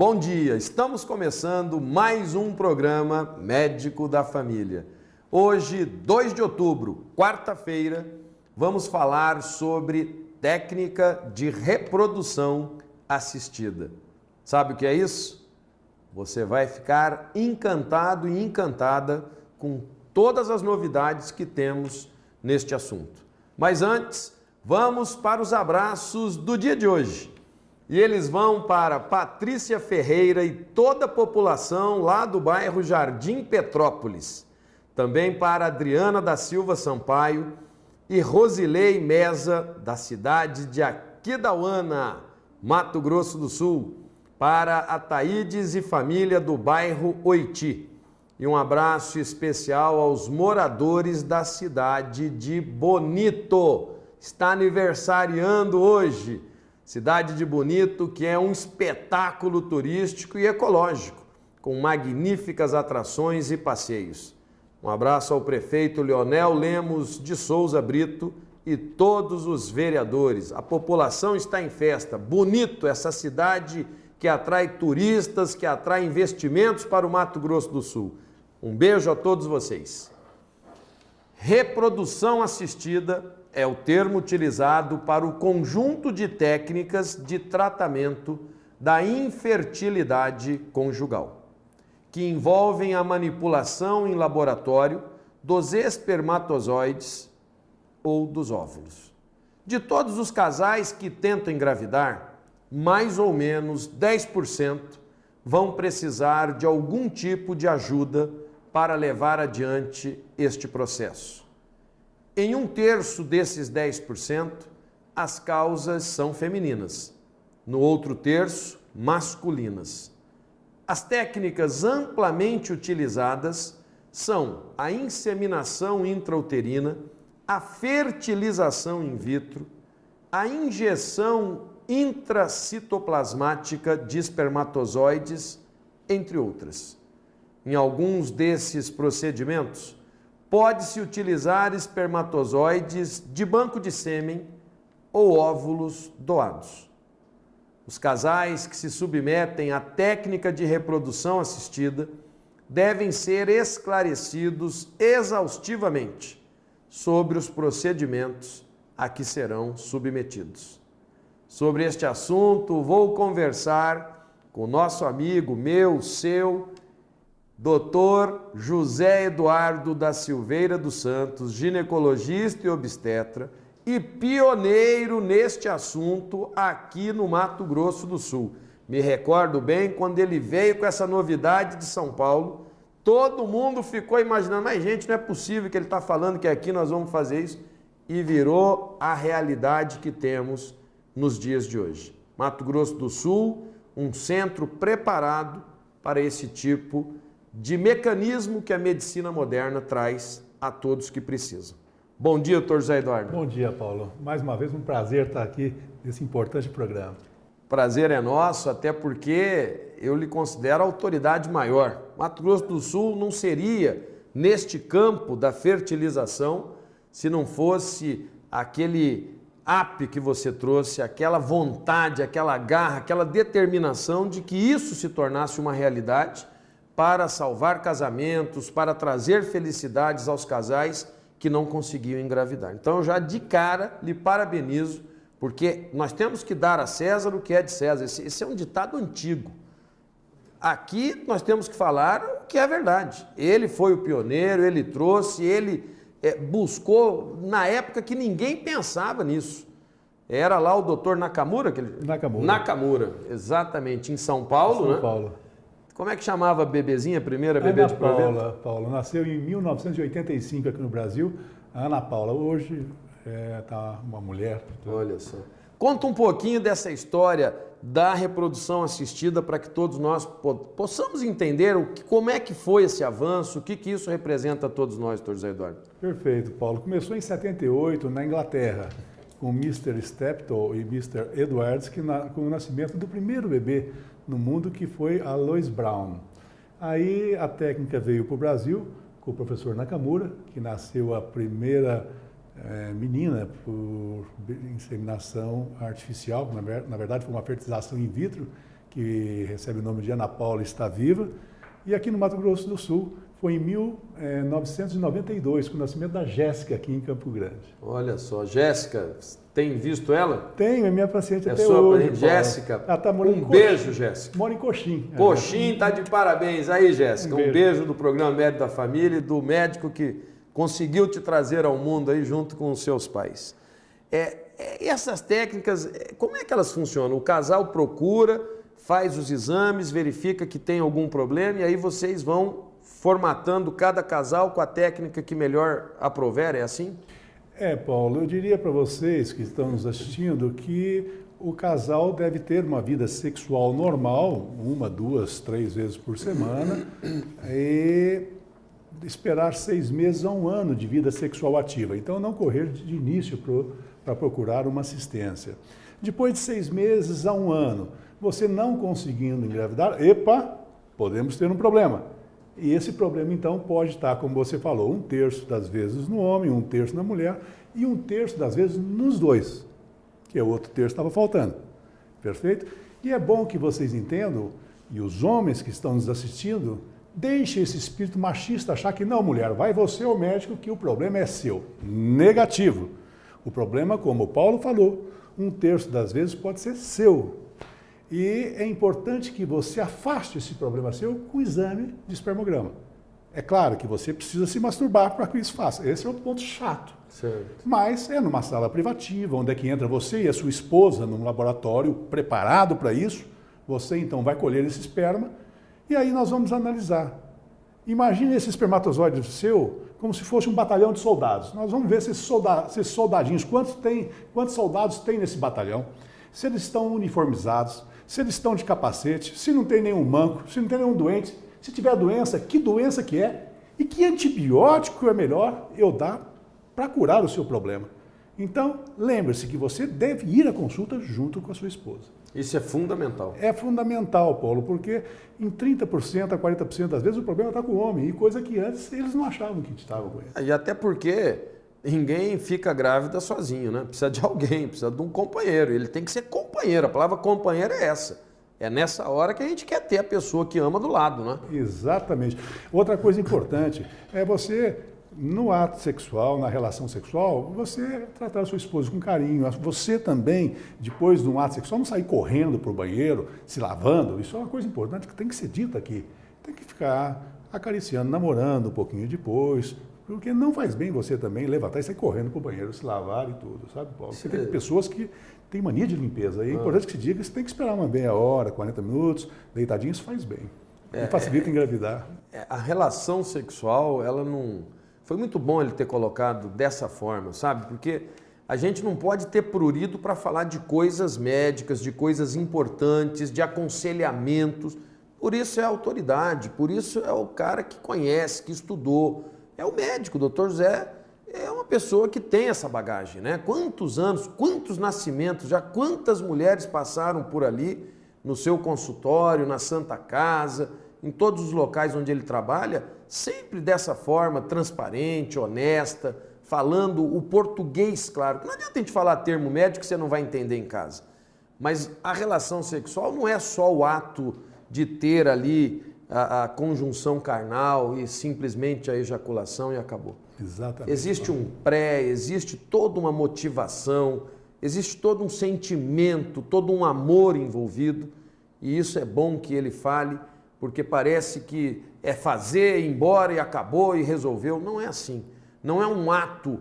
Bom dia, estamos começando mais um programa Médico da Família. Hoje, 2 de outubro, quarta-feira, vamos falar sobre técnica de reprodução assistida. Sabe o que é isso? Você vai ficar encantado e encantada com todas as novidades que temos neste assunto. Mas antes, vamos para os abraços do dia de hoje. E eles vão para Patrícia Ferreira e toda a população lá do bairro Jardim Petrópolis. Também para Adriana da Silva Sampaio e Rosilei Meza, da cidade de Aquidauana, Mato Grosso do Sul. Para Ataídes e família do bairro Oiti. E um abraço especial aos moradores da cidade de Bonito. Está aniversariando hoje. Cidade de Bonito, que é um espetáculo turístico e ecológico, com magníficas atrações e passeios. Um abraço ao prefeito Leonel Lemos de Souza Brito e todos os vereadores. A população está em festa. Bonito, essa cidade que atrai turistas, que atrai investimentos para o Mato Grosso do Sul. Um beijo a todos vocês. Reprodução assistida é o termo utilizado para o conjunto de técnicas de tratamento da infertilidade conjugal, que envolvem a manipulação em laboratório dos espermatozoides ou dos óvulos. De todos os casais que tentam engravidar, mais ou menos 10% vão precisar de algum tipo de ajuda para levar adiante este processo. Em 1/3 desses 10%, as causas são femininas, no outro terço, masculinas. As técnicas amplamente utilizadas são a inseminação intrauterina, a fertilização in vitro, a injeção intracitoplasmática de espermatozoides, entre outras. Em alguns desses procedimentos, pode-se utilizar espermatozoides de banco de sêmen ou óvulos doados. Os casais que se submetem à técnica de reprodução assistida devem ser esclarecidos exaustivamente sobre os procedimentos a que serão submetidos. Sobre este assunto, vou conversar com o nosso amigo, seu, Dr. José Eduardo da Silveira dos Santos, ginecologista e obstetra e pioneiro neste assunto aqui no Mato Grosso do Sul. Me recordo bem quando ele veio com essa novidade de São Paulo, todo mundo ficou imaginando, mas gente, não é possível que ele está falando que aqui nós vamos fazer isso, e virou a realidade que temos nos dias de hoje. Mato Grosso do Sul, um centro preparado para esse tipo de mecanismo que a medicina moderna traz a todos que precisam. Bom dia, doutor José Eduardo. Bom dia, Paulo. Mais uma vez, um prazer estar aqui nesse importante programa. Prazer é nosso, até porque eu lhe considero a autoridade maior. Mato Grosso do Sul não seria neste campo da fertilização se não fosse aquele app que você trouxe, aquela vontade, aquela garra, aquela determinação de que isso se tornasse uma realidade para salvar casamentos, para trazer felicidades aos casais que não conseguiam engravidar. Então, eu já de cara lhe parabenizo, porque nós temos que dar a César o que é de César. Esse é um ditado antigo. Aqui nós temos que falar o que é verdade. Ele foi o pioneiro, ele trouxe, ele buscou na época que ninguém pensava nisso. Era lá o doutor Nakamura? Nakamura, exatamente, em São Paulo, né? São Paulo. Como é que chamava a bebezinha, a primeira bebê de provento? Ana Paula, nasceu em 1985 aqui no Brasil, a Ana Paula. Hoje está uma mulher. Olha só. Conta um pouquinho dessa história da reprodução assistida para que todos nós possamos entender como é que foi esse avanço, o que isso representa a todos nós, doutor José Eduardo. Perfeito, Paulo. Começou em 78 na Inglaterra, com o Mr. Steptoe e Mr. Edwards, com o nascimento do primeiro bebê no mundo, que foi a Lois Brown. Aí a técnica veio para o Brasil com o professor Nakamura, que nasceu a primeira menina por inseminação artificial, na verdade foi uma fertilização in vitro, que recebe o nome de Ana Paula Está Viva. E aqui no Mato Grosso do Sul foi em 1992, com o nascimento da Jéssica aqui em Campo Grande. Olha só, Jéssica, tem visto ela? Tenho, é minha paciente até sua hoje. paciente, Jéssica. Ela tá morando Um beijo, Jéssica. Mora em Coxim. Coxim tá de parabéns aí, Jéssica. Um beijo do programa Médico da Família e do médico que conseguiu te trazer ao mundo aí junto com os seus pais. E essas técnicas, como é que elas funcionam? O casal procura, faz os exames, verifica que tem algum problema e aí vocês vão formatando cada casal com a técnica que melhor aprouver, é assim? Paulo, eu diria para vocês que estão nos assistindo que o casal deve ter uma vida sexual normal, 1, 2, 3 vezes por semana, e esperar 6 meses a 1 ano de vida sexual ativa. Então, não correr de início para procurar uma assistência. Depois de 6 meses a 1 ano, você não conseguindo engravidar, podemos ter um problema. E esse problema, então, pode estar, como você falou, 1/3 das vezes no homem, 1/3 na mulher e 1/3 das vezes nos dois, que é o outro terço estava faltando. Perfeito? E é bom que vocês entendam, e os homens que estão nos assistindo, deixe esse espírito machista achar que não, mulher, vai você ao médico que o problema é seu. Negativo. O problema, como o Paulo falou, 1/3 das vezes pode ser seu. E é importante que você afaste esse problema seu com o exame de espermograma. É claro que você precisa se masturbar para que isso faça. Esse é o ponto chato. Certo. Mas é numa sala privativa, onde é que entra você e a sua esposa num laboratório preparado para isso. Você então vai colher esse esperma e aí nós vamos analisar. Imagine esse espermatozoide seu como se fosse um batalhão de soldados. Nós vamos ver se esses soldadinhos, quantos soldados tem nesse batalhão, se eles estão uniformizados, se eles estão de capacete, se não tem nenhum manco, se não tem nenhum doente, se tiver doença que é e que antibiótico é melhor eu dar para curar o seu problema. Então, lembre-se que você deve ir à consulta junto com a sua esposa. Isso é fundamental. É fundamental, Paulo, porque em 30% a 40% das vezes o problema está com o homem, e coisa que antes eles não achavam que estava com ele. E até porque ninguém fica grávida sozinho, né? Precisa de alguém, precisa de um companheiro. Ele tem que ser companheiro. A palavra companheiro é essa. É nessa hora que a gente quer ter a pessoa que ama do lado, né? Exatamente. Outra coisa importante é você, no ato sexual, na relação sexual, você tratar a sua esposa com carinho. Você também, depois de um ato sexual, não sair correndo para o banheiro, se lavando. Isso é uma coisa importante que tem que ser dita aqui. Tem que ficar acariciando, namorando um pouquinho depois, porque não faz bem você também levantar e sair correndo para o banheiro, se lavar e tudo, sabe, Paulo? Porque tem pessoas que têm mania de limpeza. E é importante que se diga que você tem que esperar uma meia hora, 40 minutos, deitadinho, isso faz bem. E facilita engravidar. A relação sexual, ela não... Foi muito bom ele ter colocado dessa forma, sabe? Porque a gente não pode ter prurido para falar de coisas médicas, de coisas importantes, de aconselhamentos. Por isso é a autoridade, por isso é o cara que conhece, que estudou. É o médico, o doutor Zé é uma pessoa que tem essa bagagem, né? Quantos anos, quantos nascimentos, já quantas mulheres passaram por ali no seu consultório, na Santa Casa, em todos os locais onde ele trabalha, sempre dessa forma, transparente, honesta, falando o português, claro. Não adianta a gente falar termo médico que você não vai entender em casa. Mas a relação sexual não é só o ato de ter ali a conjunção carnal e simplesmente a ejaculação e acabou. Exatamente. Existe um pré, existe toda uma motivação, existe todo um sentimento, todo um amor envolvido, e isso é bom que ele fale, porque parece que é fazer, ir embora e acabou e resolveu. Não é assim. Não é um ato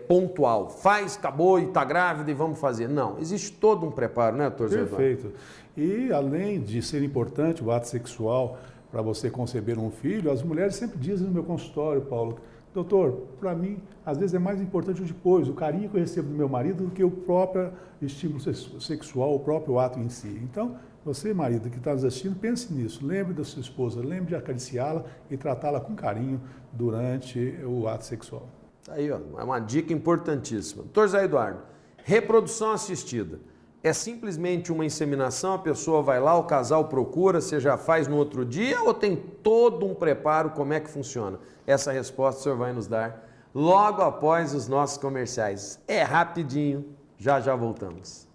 pontual. Faz, acabou e está grávida e vamos fazer. Não, existe todo um preparo, né, doutor Zé Eduardo? Perfeito. E além de ser importante o ato sexual para você conceber um filho, as mulheres sempre dizem no meu consultório, Paulo, doutor, para mim, às vezes é mais importante o depois, o carinho que eu recebo do meu marido do que o próprio estímulo sexual, o próprio ato em si. Então, você, marido, que está nos assistindo, pense nisso. Lembre da sua esposa, lembre de acariciá-la e tratá-la com carinho durante o ato sexual. Aí, ó, é uma dica importantíssima. Doutor Zé Eduardo, reprodução assistida. É simplesmente uma inseminação, a pessoa vai lá, o casal procura, você já faz no outro dia ou tem todo um preparo, como é que funciona? Essa resposta o senhor vai nos dar logo após os nossos comerciais. É rapidinho, já já voltamos.